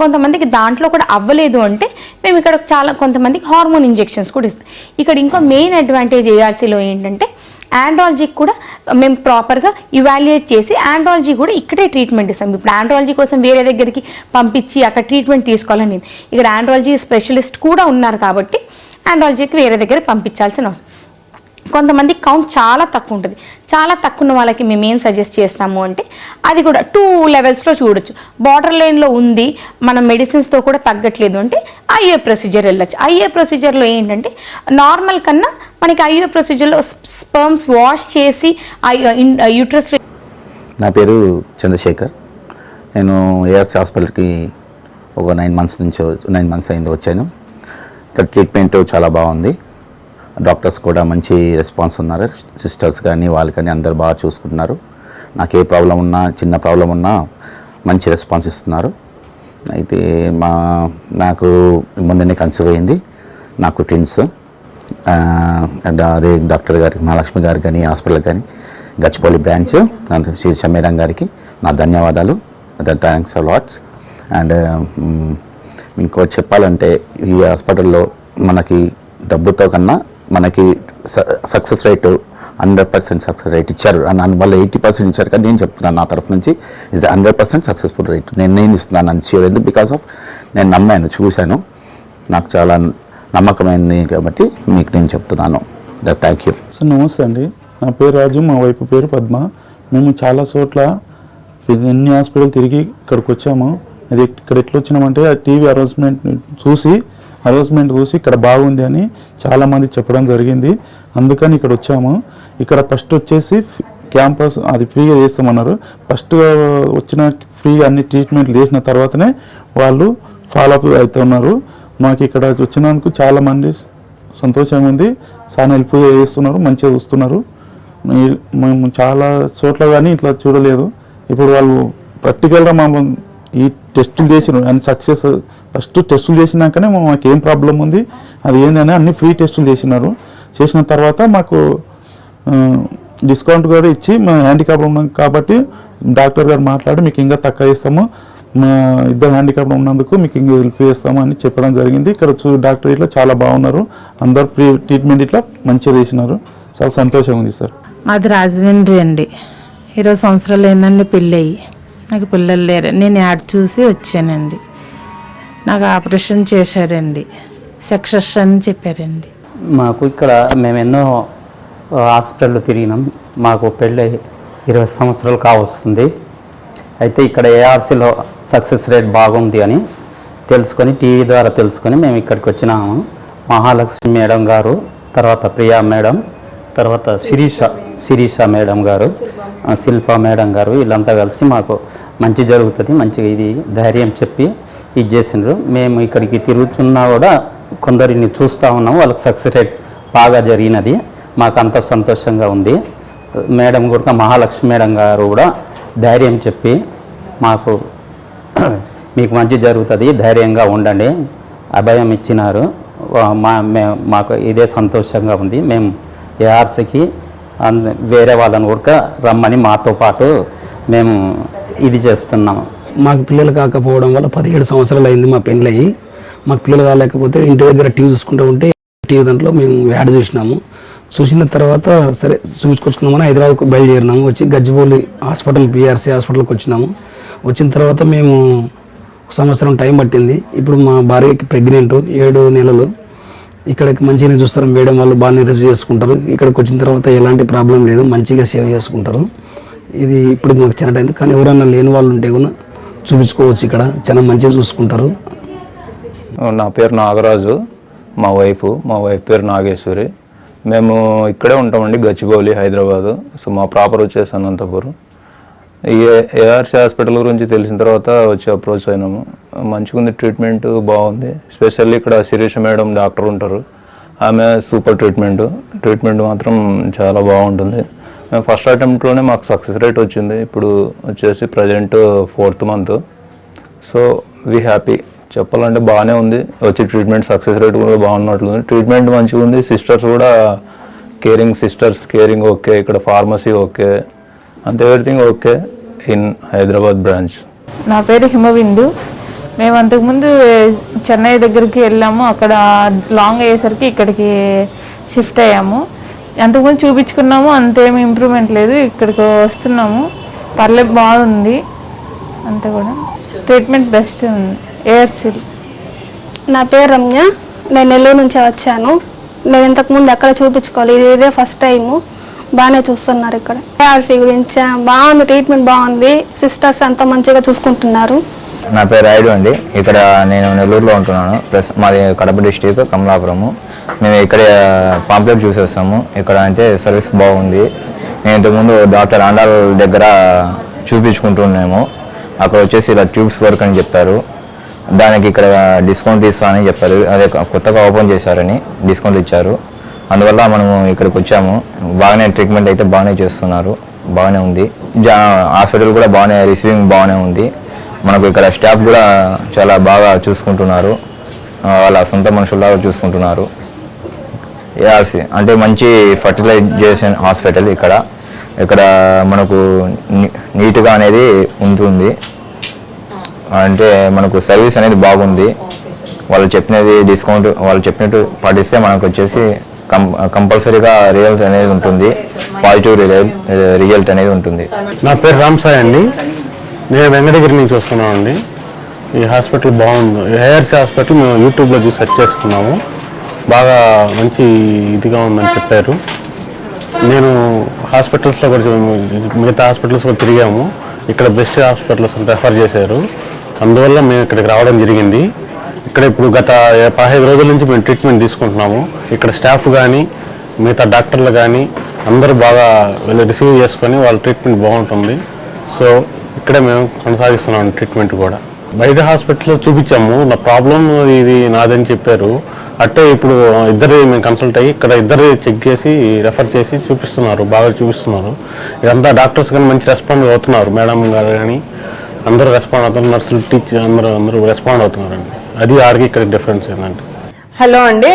కొంతమందికి దాంట్లో కూడా అవ్వలేదు అంటే మేము ఇక్కడ చాలా కొంతమందికి హార్మోన్ ఇంజెక్షన్స్ కూడా ఇస్తాం. ఇక్కడ ఇంకో మెయిన్ అడ్వాంటేజ్ ఏఆర్సీలో ఏంటంటే ఆండ్రాలజీకి కూడా మేము ప్రాపర్గా ఇవాల్యుయేట్ చేసి ఆండ్రాలజీ కూడా ఇక్కడే ట్రీట్మెంట్ ఇస్తాం. ఇప్పుడు ఆండ్రాలజీ కోసం వేరే దగ్గరికి పంపించి అక్కడ ట్రీట్మెంట్ తీసుకోవాలని ఇక్కడ ఆండ్రాలజీ స్పెషలిస్ట్ కూడా ఉన్నారు కాబట్టి ఆండ్రాలజీకి వేరే దగ్గర పంపించాల్సిన అవసరం. కొంతమంది కౌంట్ చాలా తక్కువ ఉంటుంది. చాలా తక్కువ ఉన్న వాళ్ళకి మేము ఏం సజెస్ట్ చేస్తాము అంటే అది కూడా 2 లెవెల్స్లో చూడొచ్చు. బార్డర్ లైన్లో ఉంది, మనం మెడిసిన్స్తో కూడా తగ్గట్లేదు అంటే ఐఏ ప్రొసీజర్ వెళ్ళొచ్చు. ఐఏ ప్రొసీజర్లో ఏంటంటే నార్మల్ కన్నా మనకి ఐఏ ప్రొసీజర్లో స్పర్మ్స్ వాష్ చేసి యూట్రస్లో. నా పేరు చంద్రశేఖర్. నేను ఏఆర్సీ హాస్పిటల్కి ఒక 9 మంత్స్ అయింది వచ్చాను. ఇక్కడ ట్రీట్మెంట్ చాలా బాగుంది. డాక్టర్స్ కూడా మంచి రెస్పాన్స్ ఉన్నారు. సిస్టర్స్ కానీ వాళ్ళు కానీ అందరు బాగా చూసుకుంటున్నారు. నాకు ఏ ప్రాబ్లం ఉన్నా, చిన్న ప్రాబ్లం ఉన్నా మంచి రెస్పాన్స్ ఇస్తున్నారు. అయితే నాకు మొన్ననే కన్సీవ్ అయింది. నాకు ట్విన్స్. అదే డాక్టర్ గారికి, మహాలక్ష్మి గారికి కానీ, హాస్పిటల్ కానీ, గచ్చిపల్లి బ్రాంచ్ శీర్ష మేడం గారికి నా ధన్యవాదాలు. Thanks a lots. అండ్ ఇంకోటి చెప్పాలంటే ఈ హాస్పిటల్లో మనకి డబ్బుతో కన్నా మనకి సక్సెస్ రేటు 100% సక్సెస్ రేట్ ఇచ్చారు. అందువల్ల 80% ఇచ్చారు. కానీ నేను చెప్తున్నాను నా తరఫు నుంచి ఇది 100% సక్సెస్ఫుల్ రేట్ నేను ఇస్తున్నాను అని ష్యూర్. ఎందుకు? బికాస్ ఆఫ్ నేను నమ్మాను, చూశాను, నాకు చాలా నమ్మకమైంది కాబట్టి మీకు నేను చెప్తున్నాను. Thank you sir. నమస్తే అండి, నా పేరు రాజు, మా వైపు పేరు పద్మ. మేము చాలా చోట్ల ఎన్ని హాస్పిటల్ తిరిగి ఇక్కడికి వచ్చాము. అది ఇక్కడ ఎట్లా వచ్చినామంటే టీవీ అరేంజ్మెంట్ చూసి ఇక్కడ బాగుంది అని చాలామంది చెప్పడం జరిగింది. అందుకని ఇక్కడ వచ్చాము. ఇక్కడ ఫస్ట్ వచ్చేసి క్యాంపస్ అది ఫ్రీగా చేస్తామన్నారు. ఫస్ట్ వచ్చిన ఫ్రీగా అన్ని ట్రీట్మెంట్లు చేసిన తర్వాతనే వాళ్ళు ఫాలోఅప్ అవుతున్నారు. మాకు ఇక్కడ వచ్చినందుకు చాలామంది సంతోషంగా ఉంది. చాలా హెల్ప్ చేస్తున్నారు, మంచిగా చూస్తున్నారు. మేము చాలా చోట్ల కానీ ఇట్లా చూడలేదు. ఇప్పుడు వాళ్ళు ప్రాక్టికల్గా మమ్మల్ని ఈ టెస్టులు చేసినారు అండ్ సక్సెస్. ఫస్ట్ టెస్టులు చేసినాకనే మాకు ఏం ప్రాబ్లం ఉంది అది ఏంటని అన్ని ఫ్రీ టెస్టులు చేసిన తర్వాత మాకు డిస్కౌంట్ కూడా ఇచ్చి మా హ్యాండిక్యాప్ ఉన్నాం కాబట్టి డాక్టర్ గారు మాట్లాడి మీకు ఇంకా తక్కువ ఇస్తాము, మా ఇద్దరు హ్యాండిక్యాప్ ఉన్నందుకు మీకు ఇంకా హెల్ప్ చేస్తాము అని చెప్పడం జరిగింది. ఇక్కడ డాక్టర్ ఇట్లా చాలా బాగున్నారు. అందరు ఫ్రీ ట్రీట్మెంట్ ఇట్లా మంచిగా చేసినారు. చాలా సంతోషంగా ఉంది సార్. మాది రాజమండ్రి అండి. 20 సంవత్సరాలు ఏందండి పెళ్ళి అయ్యి. నాకు పిల్లలు లేరు. నేను యాడ్ చూసి వచ్చానండి. నాకు ఆపరేషన్ చేశారండి, సక్సెస్ అని చెప్పారండి. మాకు ఇక్కడ మేము ఎన్నో హాస్పిటల్లో తిరిగినాం. మాకు పెళ్ళి 20 సంవత్సరాలు కావస్తుంది. అయితే ఇక్కడ ఏఆర్సీలో సక్సెస్ రేట్ బాగుంది అని తెలుసుకొని, టీవీ ద్వారా తెలుసుకొని మేము ఇక్కడికి వచ్చినాము. మహాలక్ష్మి మేడం గారు, తర్వాత ప్రియా మేడం, తర్వాత శిరీష మేడం గారు, శిల్ప మేడం గారు, వీళ్ళంతా కలిసి మాకు మంచి జరుగుతుంది, మంచిగా ఇది ధైర్యం చెప్పి ఇది చేసినారు. మేము ఇక్కడికి తిరుగుతున్నా కూడా కొందరిని చూస్తూ ఉన్నాము. వాళ్ళకి సక్సెస్ రేట్ బాగా జరిగినది. మాకు అంత సంతోషంగా ఉంది. మేడం కూడా, మహాలక్ష్మి మేడం గారు కూడా ధైర్యం చెప్పి మాకు మీకు మంచి జరుగుతుంది, ధైర్యంగా ఉండండి, అభయం ఇచ్చినారు. మాకు ఇదే సంతోషంగా ఉంది. మేము ఏఆర్సీకి వేరే వాళ్ళని కూడా రమ్మని మాతో పాటు మేము ఇది చేస్తున్నాము. మాకు పిల్లలు కాకపోవడం వల్ల 17 సంవత్సరాలు అయింది మా పెళ్ళయి. మాకు పిల్లలు కాలేకపోతే ఇంటి దగ్గర టీవీ చూసుకుంటూ ఉంటే టీవీ దాంట్లో మేము యాడ్ చూసిన తర్వాత సరే చూసుకొచ్చుకున్నామని హైదరాబాద్కు బయలుదేరినాము. వచ్చి గచ్చిబౌలి హాస్పిటల్, పిఆర్సీ హాస్పిటల్కి వచ్చినాము. వచ్చిన తర్వాత మేము 1 సంవత్సరం టైం పట్టింది. ఇప్పుడు మా భార్యకి ప్రెగ్నెంట్, 7 నెలలు. ఇక్కడికి మంచిగానే చూస్తారు మేడం, వాళ్ళు బాగానే రిసీవ్ చేసుకుంటారు. ఇక్కడికి వచ్చిన తర్వాత ఎలాంటి ప్రాబ్లం లేదు, మంచిగా సేవ్ చేసుకుంటారు. ఇది ఇప్పుడు మాకు చిన్న టైం. కానీ ఎవరైనా లేని వాళ్ళు ఉంటే కూడా చూపించుకోవచ్చు. ఇక్కడ చాలా మంచిగా చూసుకుంటారు. నా పేరు నాగరాజు, మా వైఫ్ పేరు నాగేశ్వరి. మేము ఇక్కడే ఉంటామండి, గచ్చిబౌలి, హైదరాబాదు. సో మా ప్రాపర్ వచ్చేసి అనంతపురం. ఈ ఏఆర్సీ హాస్పిటల్ గురించి తెలిసిన తర్వాత వచ్చి అప్రోచ్ అయినాము. మంచిగా ఉంది, ట్రీట్మెంట్ బాగుంది. స్పెషల్లీ ఇక్కడ శిరీష మేడం డాక్టర్ ఉంటారు. ఆమె సూపర్ ట్రీట్మెంట్ మాత్రం చాలా బాగుంటుంది. మేము ఫస్ట్ అటెంప్ట్లోనే మాకు సక్సెస్ రేట్ వచ్చింది. ఇప్పుడు వచ్చేసి present 4th month. So we happy. చెప్పాలంటే బాగానే ఉంది. వచ్చి ట్రీట్మెంట్ సక్సెస్ రేట్ కూడా బాగున్నట్లుంది. ట్రీట్మెంట్ మంచిగా ఉంది. సిస్టర్స్ కూడా కేరింగ్ ఓకే. ఇక్కడ ఫార్మసీ ఓకే, అంతే, everything okay in Hyderabad branch. నా పేరు హిమబిందు. మేము అంతకుముందు చెన్నై దగ్గరికి వెళ్ళాము, అక్కడ లాంగ్ అయ్యేసరికి ఇక్కడికి షిఫ్ట్ అయ్యాము. అంతకుముందు చూపించుకున్నాము, అంతేమి ఇంప్రూవ్మెంట్ లేదు. ఇక్కడికి వస్తున్నాము, పర్లేదు బాగుంది, అంతా కూడా ట్రీట్మెంట్ బెస్ట్ ఉంది. ఏఆర్సీ. నా పేరు రమ్య, నేను నెల్లూరు నుంచి వచ్చాను. నేను ఇంతకుముందు ఎక్కడ చూపించుకోవాలి, ఇదే ఫస్ట్ టైము. బాగానే చూస్తున్నారు ఇక్కడ. ఏఆర్సీ గురించి బాగుంది, ట్రీట్మెంట్ బాగుంది, సిస్టర్స్ అంతా మంచిగా చూసుకుంటున్నారు. నా పేరు రాయుడు అండి. ఇక్కడ నేను నెల్లూరులో ఉంటున్నాను. ప్లస్ మాది కడప డిస్టిక్ కమలాపురము. మేము ఇక్కడ పాంప్లెట్ చూసేస్తాము. ఇక్కడ అంటే సర్వీస్ బాగుంది. నేను ఇంతకుముందు డాక్టర్ ఆండాల్ దగ్గర చూపించుకుంటున్నాము. అక్కడ వచ్చేసి ఇలా ట్యూబ్స్ వర్క్ అని చెప్పారు. దానికి ఇక్కడ డిస్కౌంట్ ఇస్తానని చెప్పారు. అదే కొత్తగా ఓపెన్ చేశారని డిస్కౌంట్ ఇచ్చారు. అందువల్ల మనము ఇక్కడికి వచ్చాము. బాగానే ట్రీట్మెంట్ అయితే బాగానే చేస్తున్నారు, బాగానే ఉంది. హాస్పిటల్ కూడా బాగానే రిసీవింగ్ బాగానే ఉంది. మనకు ఇక్కడ స్టాఫ్ కూడా చాలా బాగా చూసుకుంటున్నారు, వాళ్ళ సొంత మనుషుల్లాగా చూసుకుంటున్నారు. ఏఆర్సీ అంటే మంచి ఫర్టిలైజేషన్ హాస్పిటల్. ఇక్కడ మనకు నీట్గా అనేది ఉంటుంది. అంటే మనకు సర్వీస్ అనేది బాగుంది. వాళ్ళు చెప్పినది డిస్కౌంట్ వాళ్ళు చెప్పినట్టు పాటిస్తే మనకు వచ్చేసి కంపల్సరీగా రిజల్ట్ అనేది ఉంటుంది, పాజిటివ్ రిజల్ట్ అనేది ఉంటుంది. నా పేరు రామ్సాయ్ అండి. నేను వెంకటగిరి నుంచి వస్తున్నాను అండి. ఈ హాస్పిటల్ బాగుంది. ఏఆర్సీ హాస్పిటల్ మేము యూట్యూబ్లో చూసి సెర్చ్ చేసుకున్నాము. బాగా మంచి ఇదిగా ఉందని చెప్పారు. నేను హాస్పిటల్స్లో కూడా మిగతా హాస్పిటల్స్ కూడా తిరిగాము. ఇక్కడ బెస్ట్ హాస్పిటల్స్ రెఫర్ చేశారు. అందువల్ల మేము ఇక్కడికి రావడం జరిగింది. ఇక్కడ ఇప్పుడు గత 15 రోజుల నుంచి మేము ట్రీట్మెంట్ తీసుకుంటున్నాము. ఇక్కడ స్టాఫ్ కానీ మిగతా డాక్టర్లు కానీ అందరూ బాగా రిసీవ్ చేసుకొని వాళ్ళ ట్రీట్మెంట్ బాగుంటుంది. సో ఇక్కడే మేము కొనసాగిస్తున్నాం ట్రీట్మెంట్ కూడా. బయట హాస్పిటల్లో చూపించాము. నా ప్రాబ్లం ఇది నాదని చెప్పారు. అట్టే ఇప్పుడు ఇద్దరు మేము కన్సల్ట్ అయ్యి ఇక్కడ ఇద్దరు చెక్ చేసి రెఫర్ చేసి చూపిస్తున్నారు, బాగా చూపిస్తున్నారు. ఇదంతా డాక్టర్స్ కానీ మంచి రెస్పాండ్ అవుతున్నారు. మేడం గారు కానీ అందరూ రెస్పాండ్ అవుతున్నారు, నర్సులు టీచర్ అందరూ రెస్పాండ్ అవుతున్నారండి. అది ఆడికి ఇక్కడ డిఫరెన్స్ ఏంటంటే. హలో అండి,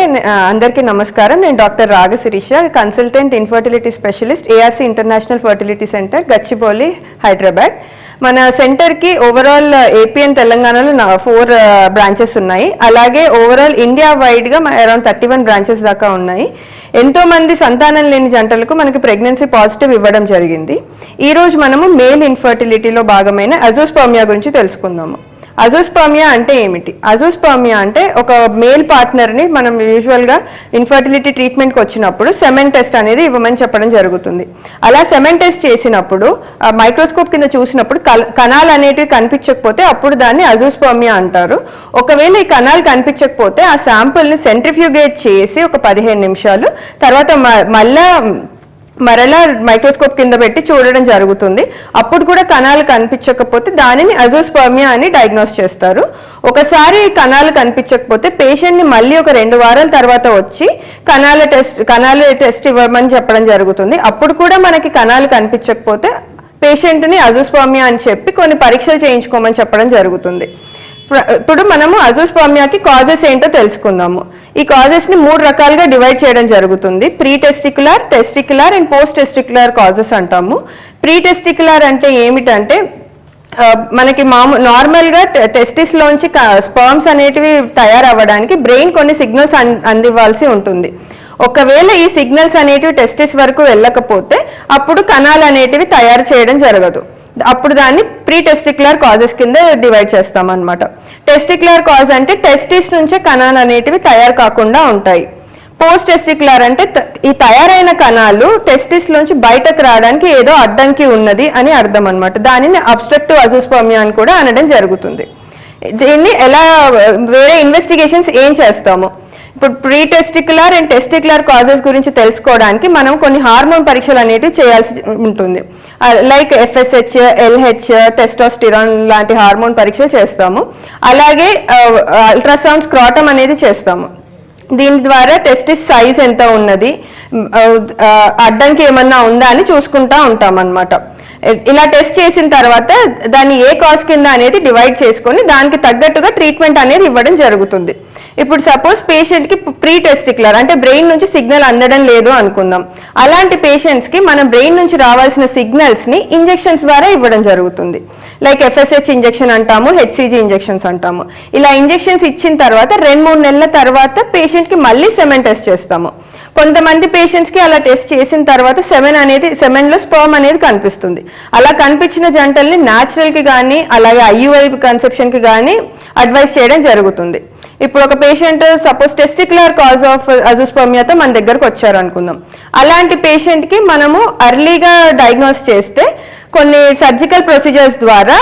అందరికీ నమస్కారం. నేను doctor Raga Sirisha, consultant infertility specialist, ARC international fertility centre, Gachibowli, Hyderabad. మన సెంటర్కి ఓవరాల్ ఏపీ అండ్ తెలంగాణలో 4 బ్రాంచెస్ ఉన్నాయి. అలాగే ఓవరాల్ ఇండియా వైడ్గా అరౌండ్ 31 బ్రాంచెస్ దాకా ఉన్నాయి. ఎంతోమంది సంతానం లేని జంటలకు మనకి ప్రెగ్నెన్సీ పాజిటివ్ ఇవ్వడం జరిగింది. ఈరోజు మనము మేల్ ఇన్ఫర్టిలిటీలో భాగమైన అజోస్పర్మియా గురించి తెలుసుకుందాము. అజోస్పర్మియా అంటే ఏమిటి? అజోస్పర్మియా అంటే ఒక మేల్ పార్ట్నర్ని మనం యూజువల్గా ఇన్ఫర్టిలిటీ ట్రీట్మెంట్కి వచ్చినప్పుడు సెమెన్ టెస్ట్ అనేది ఇవ్వమని చెప్పడం జరుగుతుంది. అలా సెమెన్ టెస్ట్ చేసినప్పుడు మైక్రోస్కోప్ కింద చూసినప్పుడు కణాలు అనేటివి కనిపించకపోతే అప్పుడు దాన్ని అజోస్పర్మియా అంటారు. ఒకవేళ ఈ కణాలు కనిపించకపోతే ఆ శాంపుల్ని సెంట్రిఫ్యూగేట్ చేసి ఒక 15 నిమిషాలు తర్వాత మరలా మైక్రోస్కోప్ కింద పెట్టి చూడడం జరుగుతుంది. అప్పుడు కూడా కణాలు కనిపించకపోతే దానిని అజోస్పర్మియా అని డయాగ్నోస్ చేస్తారు. ఒకసారి కణాలు కనిపించకపోతే పేషెంట్ని మళ్ళీ ఒక 2 వారాల తర్వాత వచ్చి కణాల టెస్ట్ ఇవ్వమని చెప్పడం జరుగుతుంది. అప్పుడు కూడా మనకి కణాలు కనిపించకపోతే పేషెంట్ని అజోస్పర్మియా అని చెప్పి కొన్ని పరీక్షలు చేయించుకోమని చెప్పడం జరుగుతుంది. ఇప్పుడు మనము అజోస్పర్మియాకి కాజెస్ ఏంటో తెలుసుకుందాము. ఈ కాజెస్ని 3 రకాలుగా డివైడ్ చేయడం జరుగుతుంది. Pre testicular, testicular and post testicular causes అంటాము. ప్రీ టెస్టిక్యులర్ అంటే ఏమిటంటే మనకి నార్మల్గా టెస్టిస్లోంచి స్పర్మ్స్ అనేటివి తయారవ్వడానికి బ్రెయిన్ కొన్ని సిగ్నల్స్ అందివ్వాల్సి ఉంటుంది. ఒకవేళ ఈ సిగ్నల్స్ అనేటివి టెస్టిస్ వరకు వెళ్ళకపోతే అప్పుడు కణాలు అనేటివి తయారు చేయడం జరగదు. అప్పుడు దాన్ని ప్రీ టెస్టిక్యులర్ కాజెస్ కింద డివైడ్ చేస్తాం అన్నమాట. టెస్టిక్యులర్ కాజ్ అంటే టెస్టిస్ నుంచే కణాలు అనేటివి తయారు కాకుండా ఉంటాయి. పోస్ట్ టెస్టిక్యులర్ అంటే ఈ తయారైన కణాలు టెస్టిస్ నుంచి బయటకు రావడానికి ఏదో అడ్డంకి ఉన్నది అని అర్థం అన్నమాట. దానిని అబ్స్ట్రక్టివ్ అజోస్పర్మియా అని కూడా అనడం జరుగుతుంది. దీన్ని ఎలా వేరే ఇన్వెస్టిగేషన్స్ ఏం చేస్తాము? ఇప్పుడు pre testicular and testicular causes గురించి తెలుసుకోవడానికి మనం కొన్ని హార్మోన్ పరీక్షలు అనేటివి చేయాల్సి ఉంటుంది. లైక్ FSH, LH, టెస్టోస్టిరాన్ లాంటి హార్మోన్ పరీక్షలు చేస్తాము. అలాగే అల్ట్రాసౌండ్ స్క్రాటమ్ అనేది చేస్తాము. దీని ద్వారా టెస్టిస్ సైజ్ ఎంత ఉన్నది, అడ్డంకి ఏమన్నా ఉందా అని చూసుకుంటా ఉంటాం అన్నమాట. ఇలా టెస్ట్ చేసిన తర్వాత దాన్ని ఏ కాజ్ కింద అనేది డివైడ్ చేసుకొని దానికి తగ్గట్టుగా ట్రీట్మెంట్ అనేది ఇవ్వడం జరుగుతుంది. ఇప్పుడు సపోజ్ పేషెంట్కి ప్రీ టెస్టిక్యులర్ అంటే బ్రెయిన్ నుంచి సిగ్నల్ అందడం లేదు అనుకుందాం. అలాంటి పేషెంట్స్కి మన బ్రెయిన్ నుంచి రావాల్సిన సిగ్నల్స్ని ఇంజెక్షన్స్ ద్వారా ఇవ్వడం జరుగుతుంది. లైక్ FSH ఇంజెక్షన్ అంటాము, HCG ఇంజెక్షన్స్ అంటాము. ఇలా ఇంజెక్షన్స్ ఇచ్చిన తర్వాత 2-3 నెలల తర్వాత పేషెంట్కి మళ్ళీ సెమెన్ టెస్ట్ చేస్తాము. కొంతమంది పేషెంట్స్కి అలా టెస్ట్ చేసిన తర్వాత సెమెన్లో స్పర్మ్ అనేది కనిపిస్తుంది. అలా కనిపించిన జంటల్ని న్యాచురల్కి కానీ అలాగే IUI కన్సెప్షన్కి కానీ అడ్వైస్ చేయడం జరుగుతుంది. ఇప్పుడు ఒక patient suppose testicular cause of అజోస్పర్మియాతో మన దగ్గరకు వచ్చారు అనుకుందాం. అలాంటి పేషెంట్కి మనము అర్లీగా డయాగ్నోస్ చేస్తే కొన్ని సర్జికల్ ప్రొసీజర్స్ ద్వారా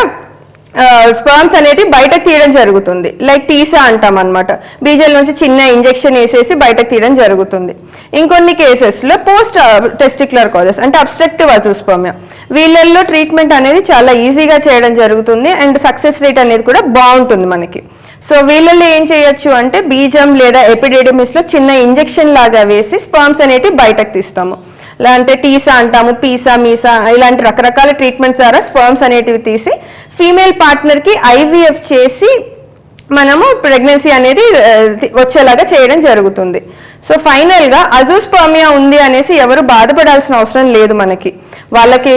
స్పర్మ్స్ అనేవి బయటకు తీయడం జరుగుతుంది. లైక్ టీసా అంటాం అనమాట. బీజాల నుంచి చిన్న ఇంజెక్షన్ వేసేసి బయటకు తీయడం జరుగుతుంది. ఇంకొన్ని కేసెస్లో పోస్ట్ టెస్టిక్యులర్ కాజెస్ అంటే అబ్స్ట్రక్టివ్ అజోస్పర్మియా, వీళ్ళల్లో ట్రీట్మెంట్ అనేది చాలా ఈజీగా చేయడం జరుగుతుంది అండ్ సక్సెస్ రేట్ అనేది కూడా బాగుంటుంది మనకి. సో వీళ్ళల్లో ఏం చేయొచ్చు అంటే బీజం లేదా ఎపిడెడిమిస్లో చిన్న ఇంజెక్షన్ లాగా వేసి స్పర్మ్స్ అనేవి బయటకు తీస్తాము. అంటే టీసా అంటాము, పీసా, మీసా ఇలాంటి రకరకాల ట్రీట్మెంట్స్ ద్వారా స్పర్మ్స్ అనేటివి తీసి ఫీమేల్ పార్ట్నర్కి IVF చేసి మనము ప్రెగ్నెన్సీ అనేది వచ్చేలాగా చేయడం జరుగుతుంది. సో ఫైనల్గా అజోస్పర్మియా ఉంది అనేసి ఎవరు బాధపడాల్సిన అవసరం లేదు. మనకి వాళ్ళకి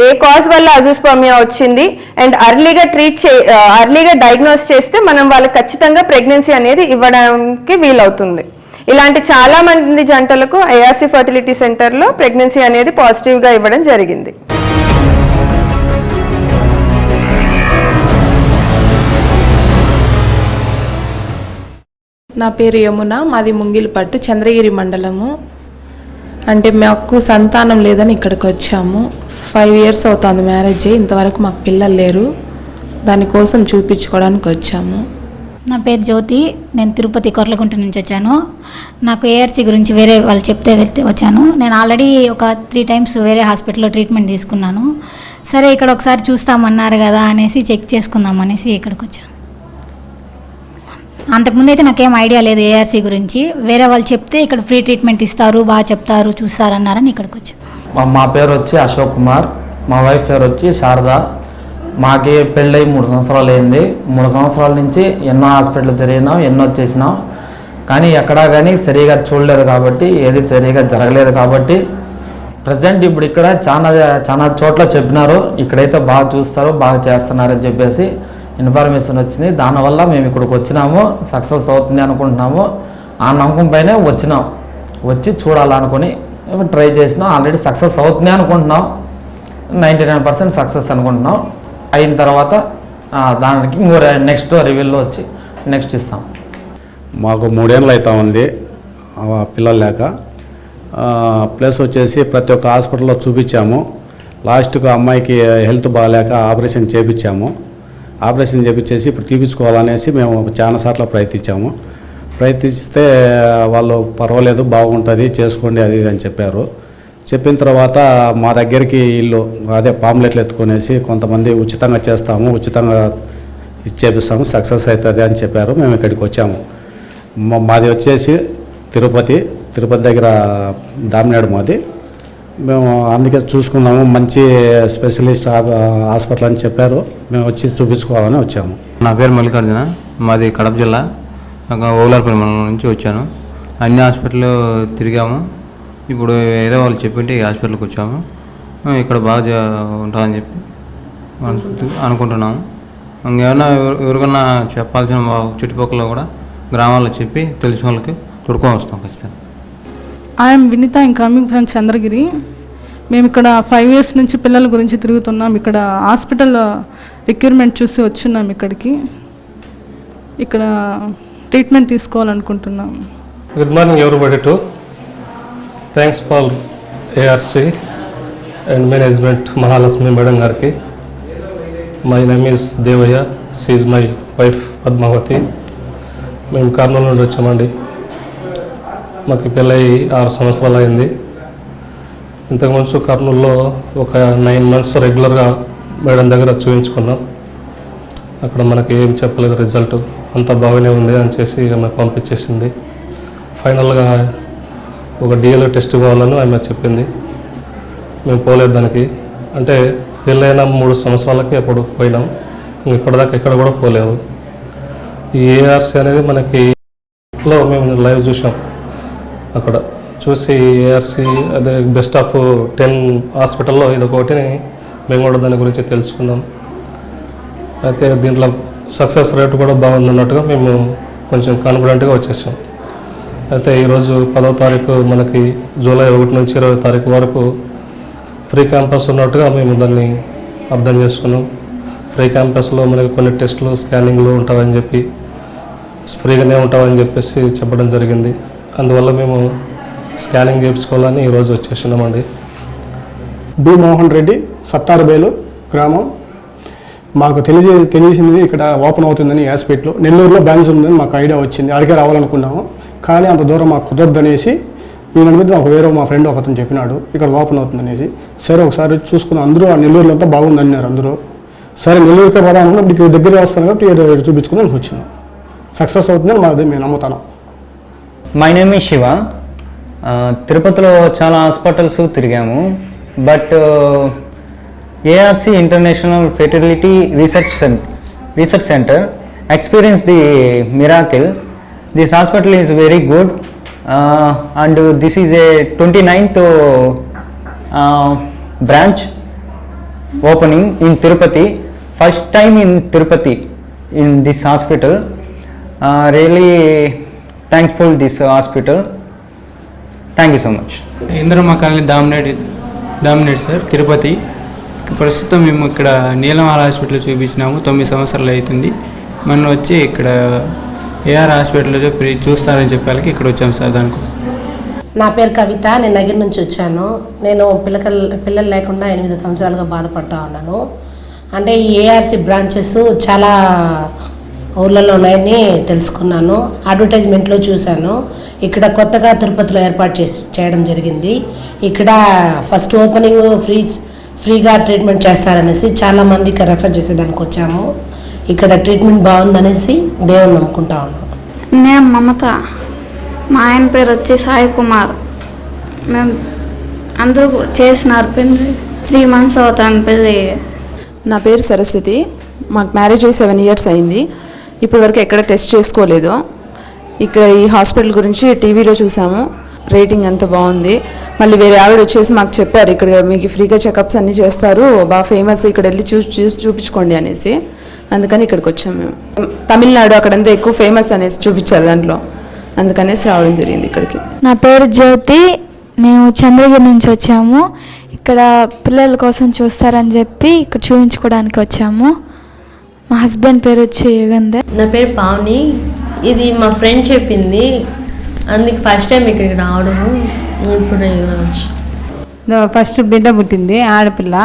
ఏ కాజ్ వల్ల అజోస్పర్మియా వచ్చింది అండ్ అర్లీగా డయాగ్నోస్ చేస్తే మనం వాళ్ళకి ఖచ్చితంగా ప్రెగ్నెన్సీ అనేది ఇవ్వడానికి వీలవుతుంది. ఇలాంటి చాలా మంది జంటలకు ARC ఫర్టిలిటీ సెంటర్లో ప్రెగ్నెన్సీ అనేది పాజిటివ్గా ఇవ్వడం జరిగింది. నా పేరు యమున, మాది ముంగిలిపట్టు, చంద్రగిరి మండలము. అంటే మాకు సంతానం లేదని ఇక్కడికి వచ్చాము. 5 years అవుతుంది మ్యారేజ్ అయ్యి, ఇంతవరకు మాకు పిల్లలు లేరు. దానికోసం చూపించుకోవడానికి వచ్చాము. నా పేరు జ్యోతి, నేను తిరుపతి కొర్లగుంట నుంచి వచ్చాను. నాకు ARC గురించి వేరే వాళ్ళు చెప్తే వచ్చాను. నేను ఆల్రెడీ ఒక 3 times వేరే హాస్పిటల్లో ట్రీట్మెంట్ తీసుకున్నాను. సరే ఇక్కడ ఒకసారి చూస్తామన్నారు కదా అనేసి చెక్ చేసుకుందాం అనేసి ఇక్కడికి వచ్చాను. అంతకుముందు అయితే నాకేం ఐడియా లేదు ARC గురించి. వేరే వాళ్ళు చెప్తే ఇక్కడ ఫ్రీ ట్రీట్మెంట్ ఇస్తారు, బాగా చెప్తారు, చూస్తారన్నారని ఇక్కడికి వచ్చాను. మా పేరు వచ్చి అశోక్ కుమార్, మా వైఫ్ పేరు వచ్చి శారద. మాకి పెళ్ళై 3 సంవత్సరాలు అయింది. 3 సంవత్సరాల నుంచి ఎన్నో హాస్పిటల్ తిరిగినాం, ఎన్నో చేసినాం, కానీ ఎక్కడా కానీ సరిగా చూడలేదు కాబట్టి, ఏది సరిగా జరగలేదు కాబట్టి ప్రజెంట్ ఇప్పుడు ఇక్కడ చాలా చోట్ల చెప్పినారు, ఇక్కడైతే బాగా చూస్తారు, బాగా చేస్తున్నారని చెప్పేసి ఇన్ఫర్మేషన్ వచ్చింది. దానివల్ల మేము ఇక్కడికి వచ్చినాము, సక్సెస్ అవుతుంది అనుకుంటున్నాము. ఆ నమ్మకం పైనే వచ్చి చూడాలనుకుని ట్రై చేసినాం. ఆల్రెడీ సక్సెస్ అవుతుంది అనుకుంటున్నాం, 99% సక్సెస్ అనుకుంటున్నాం. అయిన తర్వాత దానికి ఇంకో నెక్స్ట్ రివ్యూలో వచ్చి నెక్స్ట్ ఇస్తాం. మాకు 3 ఏళ్ళు అవుతా ఉంది పిల్లలు లేక. ప్లస్ వచ్చేసి ప్రతి ఒక్క హాస్పిటల్లో చూపించాము. లాస్ట్కు అమ్మాయికి హెల్త్ బాగాలేక ఆపరేషన్ చేయించాము. ఆపరేషన్ చేయించేసి ఇప్పుడు తీపించుకోవాలనేసి మేము చాలాసార్లు ప్రయత్నిస్తే వాళ్ళు పర్వాలేదు, బాగుంటుంది, చేసుకోండి అది ఇది అని చెప్పారు. చెప్పిన తర్వాత మా దగ్గరికి వీళ్ళు అదే పాంప్లెట్లు ఎత్తుకునేసి కొంతమంది ఉచితంగా చేస్తాము, ఉచితంగా చేపిస్తాము, సక్సెస్ అవుతుంది అని చెప్పారు. మేము ఇక్కడికి వచ్చాము. మాది వచ్చేసి తిరుపతి దగ్గర దామినాడు మాది. మేము అందుకే చూసుకున్నాము, మంచి స్పెషలిస్ట్ హాస్పిటల్ అని చెప్పారు. మేము వచ్చి చూపించుకోవాలని వచ్చాము. నా పేరు మల్లికార్జున, మాది కడప జిల్లా, ఓలార్పల్లి మండలం నుంచి వచ్చాను. అన్ని హాస్పిటల్ తిరిగాము. ఇప్పుడు వేరే వాళ్ళు చెప్పింటే ఈ హాస్పిటల్కి వచ్చాము. ఇక్కడ బాగా ఉంటుందని చెప్పి అనుకుంటున్నాము. ఇంకేమైనా ఎవరికన్నా చెప్పాల్సిన చుట్టుపక్కల కూడా గ్రామాల్లో చెప్పి తెలిసిన వాళ్ళకి తొడుకొని వస్తాం ఖచ్చితంగా. I'm Vineetha, I'm coming from Chandragiri. మేము ఇక్కడ 5 years నుంచి పిల్లల గురించి తిరుగుతున్నాం. ఇక్కడ హాస్పిటల్ రిక్వైర్మెంట్ చూసి వచ్చున్నాం ఇక్కడికి. ఇక్కడ ట్రీట్మెంట్ తీసుకోవాలనుకుంటున్నాం. Good morning everybody to. Thanks for ARC and management Mahalakshmi madam గారికి. My name is Devayya, she is my wife Padmavathi. మేము కర్నూలు నుండి వచ్చామండి. మాకు పెళ్ళై 6 సంవత్సరాలు అయింది. ఇంతకుముందు కర్నూలులో ఒక 9 months రెగ్యులర్గా మేడం దగ్గర చూపించుకున్నాం. అక్కడ మనకి ఏం చెప్పలేదు రిజల్ట్, అంతా బాగానే ఉంది అని చేసి ఆమె పంపించేసింది. ఫైనల్గా ఒక DLO టెస్ట్ కావాలని ఆమె చెప్పింది. మేము పోలేదు దానికి. అంటే పెళ్ళైన 3 సంవత్సరాలకి అప్పుడు పోయినాం, ఇప్పటిదాకా ఎక్కడ కూడా పోలేదు. ఈ ARC అనేది మనకి లో మేము లైవ్ చూసాం. అక్కడ చూసి ఏఆర్సి అదే బెస్ట్ ఆఫ్ 10 హాస్పిటల్లో ఇదొకటిని మేము కూడా దాని గురించి తెలుసుకున్నాం. అయితే దీంట్లో సక్సెస్ రేట్ కూడా బాగుందన్నట్టుగా మేము కొంచెం కాన్ఫిడెంట్గా వచ్చేసాం. అయితే ఈరోజు 10వ తారీఖు మనకి జూలై 1 నుంచి 20వ తారీఖు వరకు ఫ్రీ క్యాంపస్ ఉన్నట్టుగా మేము దాన్ని అర్థం చేసుకున్నాం. ఫ్రీ క్యాంపస్లో మనకి కొన్ని టెస్టులు స్కానింగ్లు ఉంటామని చెప్పి ఫ్రీగానే ఉంటామని చెప్పేసి చెప్పడం జరిగింది. అందువల్ల మేము స్కానింగ్ చేయించుకోవాలని ఈరోజు వచ్చేసినామండి. బి మోహన్ రెడ్డి, సత్తారుబేలు గ్రామం. మాకు తెలిసింది ఇక్కడ ఓపెన్ అవుతుందని హాస్పిటల్ నెల్లూరులో బ్రాంచ్ ఉందని మాకు ఐడియా వచ్చింది. అడిగే రావాలనుకున్నాము, కానీ అంత దూరం మాకు కుదరదనేసి ఈయన మీద నాకు వేరే మా ఫ్రెండ్ ఒకతను చెప్పినాడు ఇక్కడ ఓపెన్ అవుతుందనేసి. సరే ఒకసారి చూసుకుని అందరూ ఆ నెల్లూరులో అంతా బాగుందన్నారు అందరూ. సరే నెల్లూరుకే పోదామన్నా ఇప్పుడు దగ్గర వస్తాను కాబట్టి చూపించుకుని వచ్చినాం. సక్సెస్ అవుతుందని మాది మేము నమ్ముతాను. మై నేమ్ ఈ శివ. తిరుపతిలో చాలా హాస్పిటల్స్ తిరిగాము, but ARC international fertility research centre experience the miracle. This hospital is very good and this is a 29th branch opening in Tirupati. First time in Tirupati in this hospital. Really thankful this hospital. Thank you so much. Indiramma colony దామినేట్ sir, Tirupati. ప్రస్తుతం మేము ఇక్కడ నీలమాల hospital చూపించినాము. 9 సంవత్సరాలు అవుతుంది. మనం వచ్చి ఇక్కడ AR హాస్పిటల్లో ఫ్రీ చూస్తారని చెప్పాలి ఇక్కడ వచ్చాము సార్. దానికోసం నా పేరు కవిత, నేను నగిరి నుంచి వచ్చాను. నేను పిల్లలు లేకుండా 8 సంవత్సరాలుగా బాధపడుతూ ఉన్నాను. అంటే ఈ ఏఆర్సి బ్రాంచెస్ చాలా ఊళ్ళలో ఉన్నాయని తెలుసుకున్నాను, అడ్వర్టైజ్మెంట్లో చూశాను. ఇక్కడ కొత్తగా తిరుపతిలో ఏర్పాటు చేయడం జరిగింది. ఇక్కడ ఫస్ట్ ఓపెనింగ్ ఫ్రీగా ట్రీట్మెంట్ చేస్తారనేసి చాలామందికి రెఫర్ చేసేదానికి వచ్చాము. ఇక్కడ ట్రీట్మెంట్ బాగుందనేసి దేవుని నమ్ముకుంటా ఉన్నాం. నేను మమత, మా ఆయన పేరు వచ్చి సాయి కుమార్. మేము అందరూ చేసినారు పెళ్ళి 3 months అవుతాను పెళ్ళి. నా పేరు సరస్వతి. మాకు మ్యారేజ్ అయ్యి 7 years అయింది. ఇప్పటి వరకు ఎక్కడ టెస్ట్ చేసుకోలేదు. ఇక్కడ ఈ హాస్పిటల్ గురించి టీవీలో చూసాము, రేటింగ్ అంతా బాగుంది. మళ్ళీ వేరే ఆవిడ వచ్చేసి మాకు చెప్పారు ఇక్కడ మీకు ఫ్రీగా చెకప్స్ అన్నీ చేస్తారు, బాగా ఫేమస్, ఇక్కడ వెళ్ళి చూపించుకోండి అనేసి. అందుకని ఇక్కడికి వచ్చాము మేము. తమిళనాడు అక్కడంతా ఎక్కువ ఫేమస్ అనేసి చూపించారు దాంట్లో, అందుకనేసి రావడం జరిగింది ఇక్కడికి. నా పేరు జ్యోతి, మేము చంద్రగిరి నుంచి వచ్చాము. ఇక్కడ పిల్లల కోసం చూస్తారని చెప్పి ఇక్కడ చూపించుకోవడానికి వచ్చాము. మా హస్బెండ్ పేరు వచ్చి యుగంధర్. నా పేరు పావని. ఇది మా ఫ్రెండ్ చెప్పింది, అందుకు ఫస్ట్ టైం ఇక్కడికి రావడము. ఇప్పుడు ఫస్ట్ బిడ్డ పుట్టింది, ఆడపిల్ల.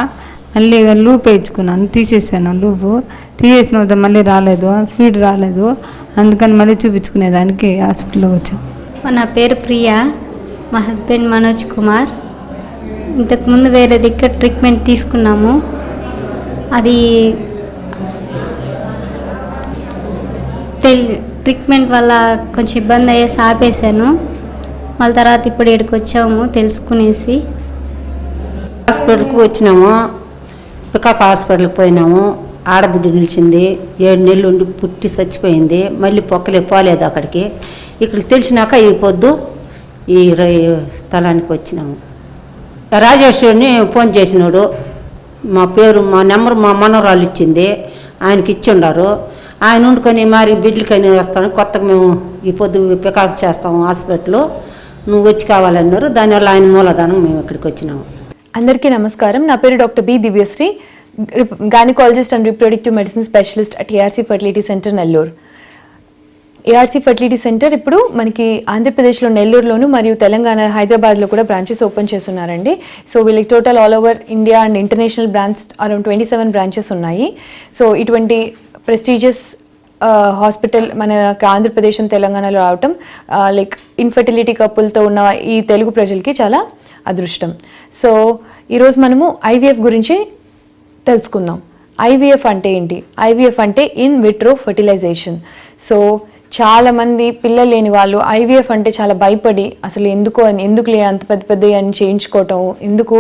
మళ్ళీ లూప్ వేయించుకున్నాను, తీసేసాను. లూపు తీసేసిన మళ్ళీ రాలేదు, ఫీడ్ రాలేదు. అందుకని మళ్ళీ చూపించుకునేదానికి హాస్పిటల్కి వచ్చాను. నా పేరు ప్రియా, మా హస్బెండ్ మనోజ్ కుమార్. ఇంతకుముందు వేరే దగ్గర ట్రీట్మెంట్ తీసుకున్నాము, అది ట్రీట్మెంట్ వల్ల కొంచెం ఇబ్బంది అయ్యేసి ఆపేసాను. మళ్ళీ తర్వాత ఇప్పుడు ఇక్కడికి వచ్చాము తెలుసుకునేసి. హాస్పిటల్కి వచ్చినాము, పికాక్ హాస్పిటల్కి పోయినాము. ఆడబిడ్డ నిలిచింది, 7 నెలలు ఉండి పుట్టి చచ్చిపోయింది. మళ్ళీ పోలేదు అక్కడికి. ఇక్కడికి తెలిసినాక ఈ పొద్దు ఈ తలానికి వచ్చినాము. రాజేశ్వరిని ఫోన్ చేసినాడు, మా నెంబర్ మా మనవరాలు ఇచ్చింది, ఆయనకి ఇచ్చి ఉండారు. ఆయన వండుకొని మరి బిడ్డలకని వస్తాను, కొత్తగా మేము ఈ పొద్దు పికప్ చేస్తాము హాస్పిటల్లో, నువ్వు వచ్చి కావాలన్నారు. దానివల్ల ఆయన మూలధనం మేము ఇక్కడికి వచ్చినాము. అందరికీ నమస్కారం. నా పేరు doctor B Divyasri, gynaecologist and reproductive medicine specialist at ARC fertility centre Nellore. ARC fertility centre ఇప్పుడు మనకి ఆంధ్రప్రదేశ్లో నెల్లూరులోను మరియు తెలంగాణ హైదరాబాద్లో కూడా బ్రాంచెస్ ఓపెన్ చేస్తున్నారండి. సో వీళ్ళకి total all over India and international branch around 27 branches ఉన్నాయి. సో ఇటువంటి ప్రెస్టీజియస్ హాస్పిటల్ మన ఆంధ్రప్రదేశ్ అండ్ తెలంగాణలో రావటం లైక్ ఇన్ఫర్టిలిటీ కపుల్తో ఉన్న ఈ తెలుగు ప్రజలకి చాలా అదృష్టం. సో ఈరోజు మనము ఐవీఎఫ్ గురించి తెలుసుకుందాం. ఐవీఎఫ్ అంటే ఏంటి? ఐవీఎఫ్ అంటే ఇన్ విట్రో ఫర్టిలైజేషన్. సో చాలామంది పిల్లలు లేని వాళ్ళు ఐవీఎఫ్ అంటే చాలా భయపడి అసలు ఎందుకు అంత పెద్ద పెద్ద అని చేయించుకోవటం, ఎందుకు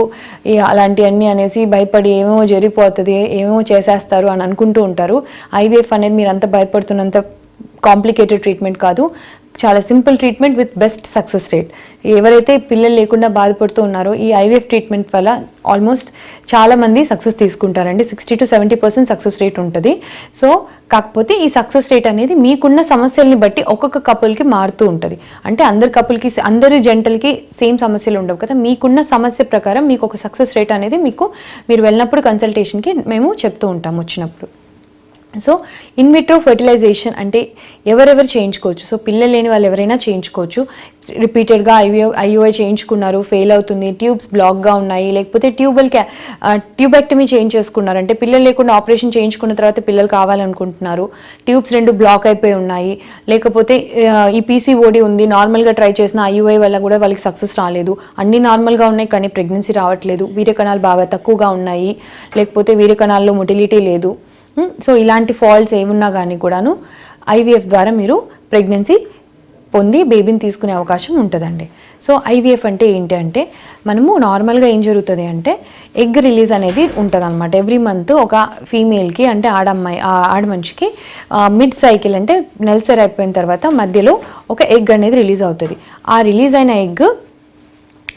అలాంటివన్నీ అనేసి భయపడి ఏమేమో జరిగిపోతుంది, ఏమేమో చేసేస్తారు అని అనుకుంటూ ఉంటారు. ఐవీఎఫ్ అనేది మీరు అంత భయపడుతున్నంత కాంప్లికేటెడ్ ట్రీట్మెంట్ కాదు. చాలా simple treatment with best success rate. ఎవరైతే పిల్లలు లేకుండా బాధపడుతూ ఉన్నారో ఈ ఐవీఎఫ్ ట్రీట్మెంట్ వల్ల ఆల్మోస్ట్ చాలామంది సక్సెస్ తీసుకుంటారండి. 60 to 70% సక్సెస్ రేట్ ఉంటుంది. సో కాకపోతే ఈ సక్సెస్ రేట్ అనేది మీకున్న సమస్యల్ని బట్టి ఒక్కొక్క కపుల్కి మారుతూ ఉంటుంది. అంటే అందరి కపుల్కి, అందరి జంటలకి సేమ్ సమస్యలు ఉండవు కదా. మీకున్న సమస్య ప్రకారం మీకు ఒక సక్సెస్ రేట్ అనేది మీరు వెళ్ళినప్పుడు కన్సల్టేషన్కి మేము చెప్తూ ఉంటాం వచ్చినప్పుడు. సో ఇన్ విట్రో ఫర్టిలైజేషన్ అంటే ఎవరెవరు చేయించుకోవచ్చు. సో పిల్లలు లేని వాళ్ళు ఎవరైనా చేయించుకోవచ్చు. రిపీటెడ్గా ఐయుఐ చేయించుకున్నారు, ఫెయిల్ అవుతుంది, ట్యూబ్స్ బ్లాక్గా ఉన్నాయి, లేకపోతే ట్యూబెక్టమీ చేయించేసుకున్నారు, అంటే పిల్లలు లేకుండా ఆపరేషన్ చేయించుకున్న తర్వాత పిల్లలు కావాలనుకుంటున్నారు, ట్యూబ్స్ 2 బ్లాక్ అయిపోయి ఉన్నాయి, లేకపోతే ఈ పీసీఓడి ఉంది, నార్మల్గా ట్రై చేసిన ఐయుఐ వల్ల కూడా వాళ్ళకి సక్సెస్ రాలేదు, అన్నీ నార్మల్గా ఉన్నాయి కానీ ప్రెగ్నెన్సీ రావట్లేదు, వీర్యకణాలు బాగా తక్కువగా ఉన్నాయి, లేకపోతే వీర్యకణాల్లో మొటిలిటీ లేదు. సో ఇలాంటి ఫాల్ట్స్ ఏమున్నా కానీ కూడాను ఐవీఎఫ్ ద్వారా మీరు ప్రెగ్నెన్సీ పొంది బేబీని తీసుకునే అవకాశం ఉంటుందండి. సో ఐవీఎఫ్ అంటే ఏంటి అంటే మనము నార్మల్గా ఏం జరుగుతుంది అంటే ఎగ్ రిలీజ్ అనేది ఉంటుంది అనమాట. ఎవ్రీ మంత్ ఒక ఫీమేల్కి అంటే ఆడమనిషికి మిడ్ సైకిల్ అంటే నెలసరి అయిపోయిన తర్వాత మధ్యలో ఒక ఎగ్ అనేది రిలీజ్ అవుతుంది. ఆ రిలీజ్ అయిన ఎగ్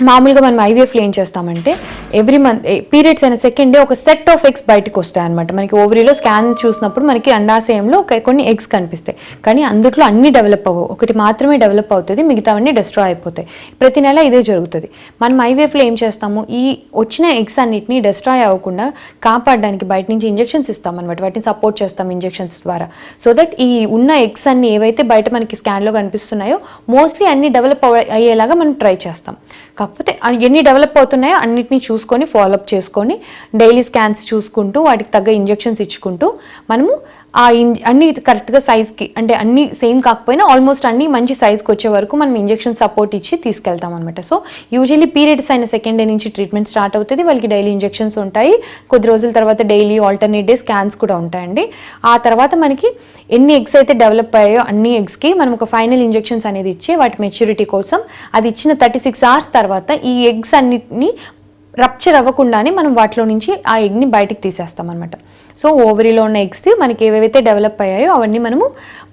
మామూలుగా మనం ఐవీఎఫ్లో ఏం చేస్తామంటే ఎవ్రీ మంత్ పీరియడ్స్ అయిన సెకండ్ డే ఒక సెట్ ఆఫ్ ఎగ్స్ బయటకు వస్తాయి అనమాట. మనకి ఓవరీలో స్కాన్ చూసినప్పుడు మనకి అండాశయంలో కొన్ని ఎగ్స్ కనిపిస్తాయి, కానీ అందుట్లో అన్నీ డెవలప్ అవ్వవు, ఒకటి మాత్రమే డెవలప్ అవుతుంది, మిగతావన్నీ డిస్ట్రాయ్ అయిపోతాయి. ప్రతి నెల ఇదే జరుగుతుంది. మనం ఐవీఎఫ్లో ఏం చేస్తాము, ఈ వచ్చిన ఎగ్స్ అన్నిటిని డిస్ట్రాయ్ అవ్వకుండా కాపాడడానికి బయట నుంచి ఇంజెక్షన్స్ ఇస్తాం అనమాట. వాటిని సపోర్ట్ చేస్తాం ఇంజెక్షన్స్ ద్వారా. సో దట్ ఈ ఉన్న ఎగ్స్ అన్ని ఏవైతే బయట మనకి స్కాన్లో కనిపిస్తున్నాయో మోస్ట్లీ అన్ని డెవలప్ అయ్యేలాగా మనం ట్రై చేస్తాం. కాకపోతే ఎన్ని డెవలప్ అవుతున్నాయో అన్నిటినీ చూసుకొని ఫాలోఅప్ చేసుకొని డైలీ స్కాన్స్ చూసుకుంటూ వాటికి తగ్గ ఇంజెక్షన్స్ ఇచ్చుకుంటూ మనము అన్ని కరెక్ట్గా సైజ్కి, అంటే అన్ని సేమ్ కాకపోయినా ఆల్మోస్ట్ అన్ని మంచి సైజ్కి వచ్చే వరకు మనం ఇంజెక్షన్ సపోర్ట్ ఇచ్చి తీసుకెళ్తాం అనమాట. సో యూజువల్లీ పీరియడ్స్ అయిన సెకండ్ డే నుంచి ట్రీట్మెంట్ స్టార్ట్ అవుతుంది. వాళ్ళకి డైలీ ఇంజెక్షన్స్ ఉంటాయి. కొద్ది రోజుల తర్వాత డైలీ ఆల్టర్నేట్ డే స్కాన్స్ కూడా ఉంటాయండి. ఆ తర్వాత మనకి ఎన్ని ఎగ్స్ అయితే డెవలప్ అయ్యాయో అన్ని ఎగ్స్కి మనం ఒక ఫైనల్ ఇంజెక్షన్స్ అనేది ఇచ్చి వాటి మెచ్యూరిటీ కోసం అది ఇచ్చిన 36 hours తర్వాత ఈ ఎగ్స్ అన్నిటిని రప్చర్ అవ్వకుండానే మనం వాటిలో నుంచి ఆ ఎగ్ని బయటికి తీసేస్తాం అనమాట. సో ఓవరీలో ఉన్న ఎగ్స్ మనకి ఏవేవైతే డెవలప్ అయ్యాయో అవన్నీ మనము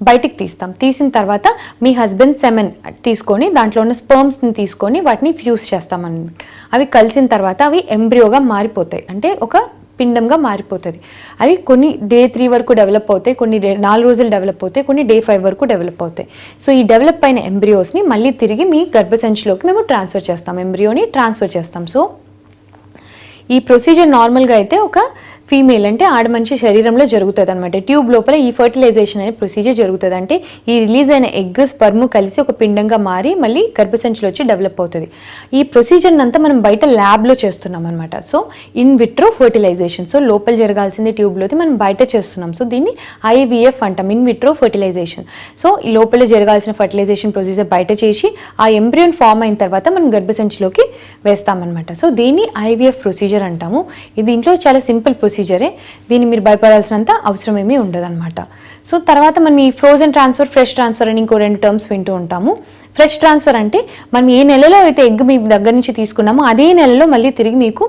బయటికి తీస్తాం. తీసిన తర్వాత మీ హస్బెండ్ సెమెన్ తీసుకొని దాంట్లో ఉన్న స్పర్మ్స్ని తీసుకొని వాటిని ఫ్యూజ్ చేస్తాం అనమాట. అవి కలిసిన తర్వాత అవి ఎంబ్రియోగా మారిపోతాయి, అంటే ఒక పిండంగా మారిపోతుంది. అవి కొన్ని day 3 వరకు డెవలప్ అవుతాయి, కొన్ని 4 రోజులు డెవలప్ అవుతాయి, కొన్ని day 5 వరకు డెవలప్ అవుతాయి. సో ఈ డెవలప్ అయిన ఎంబ్రియోస్ని మళ్ళీ తిరిగి మీ గర్భసంచిలోకి మేము ట్రాన్స్ఫర్ చేస్తాం, ఎంబ్రియోని ట్రాన్స్ఫర్ చేస్తాం. సో ఈ ప్రొసీజర్ నార్మల్గా అయితే ఒక ఫీమేల్ అంటే ఆడమనిషి శరీరంలో జరుగుతుంది అనమాట. ట్యూబ్ లోపల ఈ ఫర్టిలైజేషన్ అనే ప్రొసీజర్ జరుగుతుంది. అంటే ఈ రిలీజ్ అయిన ఎగ్ స్పర్మ్ కలిసి ఒక పిండంగా మారి మళ్ళీ గర్భసంచిలో వచ్చి డెవలప్ అవుతుంది. ఈ ప్రొసీజర్ని అంతా మనం బయట ల్యాబ్లో చేస్తున్నాం అనమాట. So in vitro fertilisation. So లోపల జరగాల్సింది ట్యూబ్లోది మనం బయట చేస్తున్నాం. సో దీన్ని ఐవీఎఫ్ అంటాం, ఇన్ విట్రో ఫర్టిలైజేషన్. సో ఈ లోపల జరగాల్సిన ఫర్టిలైజేషన్ ప్రొసీజర్ బయట చేసి ఆ ఎంబ్రియోన్ ఫామ్ అయిన తర్వాత మనం గర్భసంచిలోకి వేస్తామన్నమాట. సో దీన్ని ఐవీఎఫ్ ప్రొసీజర్ అంటాము. దీంట్లో చాలా సింపుల్ ప్రొసీజరే, దీన్ని మీరు భయపడాల్సినంత అవసరం ఏమీ ఉండదన్నమాట. సో తర్వాత మనం ఈ ఫ్రోజన్ ట్రాన్స్ఫర్, ఫ్రెష్ ట్రాన్స్ఫర్ అని ఇంకో 2 టర్మ్స్ వింటూ ఉంటాము. ఫ్రెష్ ట్రాన్స్ఫర్ అంటే మనం ఏ నెలలో అయితే ఎగ్ మీ దగ్గర నుంచి తీసుకున్నామో అదే నెలలో మళ్ళీ తిరిగి మీకు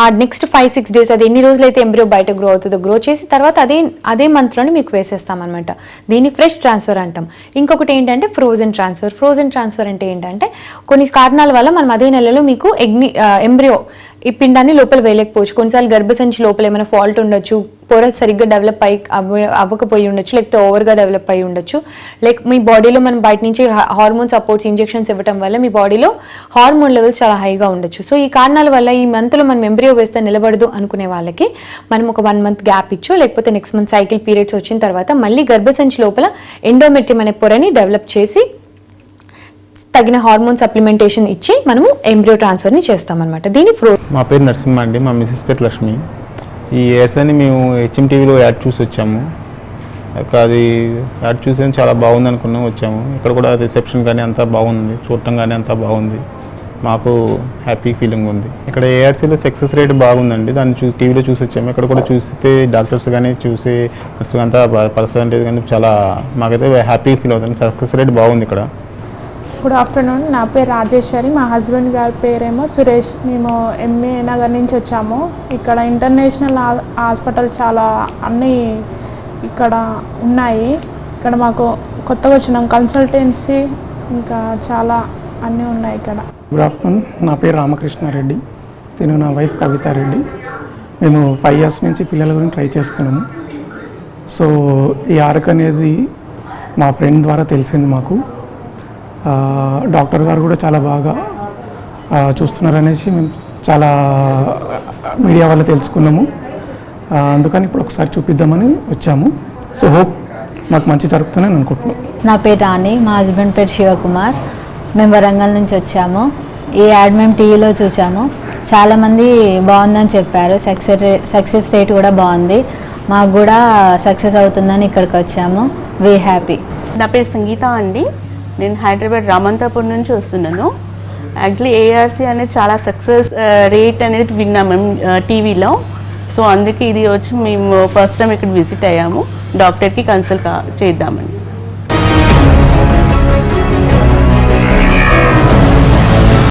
ఆ నెక్స్ట్ 5-6 days అది ఎన్ని రోజులైతే ఎంబ్రియో బయట గ్రో అవుతుందో గ్రో చేసి తర్వాత అదే మంత్లోనే మీకు వేసేస్తామన్నమాట. దీన్ని ఫ్రెష్ ట్రాన్స్ఫర్ అంటాం. ఇంకొకటి ఏంటంటే ఫ్రోజన్ ట్రాన్స్ఫర్. ఫ్రోజన్ ట్రాన్స్ఫర్ అంటే ఏంటంటే కొన్ని కారణాల వల్ల మనం అదే నెలలో మీకు ఎంబ్రియో ఈ పిండాన్ని లోపల వేయలేకపోవచ్చు. కొన్నిసార్లు గర్భసంచి లోపల ఏమైనా ఫాల్ట్ ఉండొచ్చు, పొర సరిగ్గా డెవలప్ అవ్వకపోయి ఉండొచ్చు, లేకపోతే ఓవర్గా డెవలప్ అయ్యి ఉండొచ్చు, లైక్ మీ బాడీలో మనం బయట నుంచి హార్మోన్ సపోర్ట్స్ ఇంజెక్షన్స్ ఇవ్వడం వల్ల మీ బాడీలో హార్మోన్ లెవెల్స్ చాలా హైగా ఉండొచ్చు. సో ఈ కారణాల వల్ల ఈ మంత్లో మనం ఎంబ్రియో వేస్తే నిలబడదు అనుకునే వాళ్ళకి మనం ఒక 1 month గ్యాప్ ఇచ్చో లేకపోతే నెక్స్ట్ మంత్ సైకిల్ పీరియడ్స్ వచ్చిన తర్వాత మళ్ళీ గర్భసంచి లోపల ఎండోమెట్రియం అనే పొరని డెవలప్ చేసి తగిన హార్మోన్ సప్లిమెంటేషన్ ఇచ్చి మనము ఎంబ్రియో ట్రాన్స్ఫర్ని చేస్తామన్నమాట. దీని మా పేరు నరసింహ అండి, మా మిసెస్ పేరు లక్ష్మి. ఈ ఇయర్స్ అని మేము HMTVలో యాడ్ చూసి వచ్చాము. అది యాడ్ చూసి చాలా బాగుంది అనుకున్నాం వచ్చాము. ఇక్కడ కూడా రిసెప్షన్ కానీ అంతా బాగుంది, చూడటం కానీ అంతా బాగుంది, మాకు హ్యాపీ ఫీలింగ్ ఉంది. ఇక్కడ ఏఆర్సీలో సక్సెస్ రేట్ బాగుందండి, దాన్ని టీవీలో చూసి వచ్చాము. ఇక్కడ కూడా చూస్తే డాక్టర్స్ కానీ చూసి అంతా పర్సంటేజ్ కానీ చాలా మాకైతే హ్యాపీ ఫీల్ అవుతుంది. సక్సెస్ రేట్ బాగుంది ఇక్కడ. గుడ్ ఆఫ్టర్నూన్, నా పేరు రాజేశ్వరి, మా హస్బెండ్ గారి పేరేమో సురేష్. మేము ఎంఏ నగర్ నుంచి వచ్చాము. ఇక్కడ ఇంటర్నేషనల్ హాస్పిటల్ చాలా అన్నీ ఇక్కడ ఉన్నాయి. ఇక్కడ మాకు కొత్తగా వచ్చినాం. కన్సల్టెన్సీ ఇంకా చాలా అన్నీ ఉన్నాయి ఇక్కడ. Good afternoon. నా పేరు రామకృష్ణారెడ్డి, నేను నా వైఫ్ కవితారెడ్డి. మేము 5 years నుంచి పిల్లల గురించి ట్రై చేస్తున్నాము. సో ఈ ఆర్క్ అనేది మా ఫ్రెండ్ ద్వారా తెలిసింది మాకు. డాక్టర్ గారు కూడా చాలా బాగా చూస్తున్నారనేసి మేము చాలా మీడియా వల్ల తెలుసుకున్నాము. అందుకని ఇప్పుడు ఒకసారి చూపిద్దామని వచ్చాము. సో హోప్ మాకు మంచి జరుగుతుందని అనుకుంటున్నాం. నా పేరు రాణి, మా హస్బెండ్ పేరు శివకుమార్. మేము వరంగల్ నుంచి వచ్చాము. ఈ యాడ్ మేము టీవీలో చూసాము. చాలామంది బాగుందని చెప్పారు. సక్సెస్ రేట్ కూడా బాగుంది. మాకు కూడా సక్సెస్ అవుతుందని ఇక్కడికి వచ్చాము. We happy. నా పేరు సంగీత అండి. నేను హైదరాబాద్ రామంతాపూర్ నుంచి వస్తున్నాను. యాక్చువల్లీ ఏఆర్సీ అనేది చాలా సక్సెస్ రేట్ అనేది విన్నాం మేము టీవీలో. సో అందుకే ఇది వచ్చి మేము ఫస్ట్ టైం ఇక్కడ విజిట్ అయ్యాము. డాక్టర్కి కన్సల్ట్ చేద్దామని.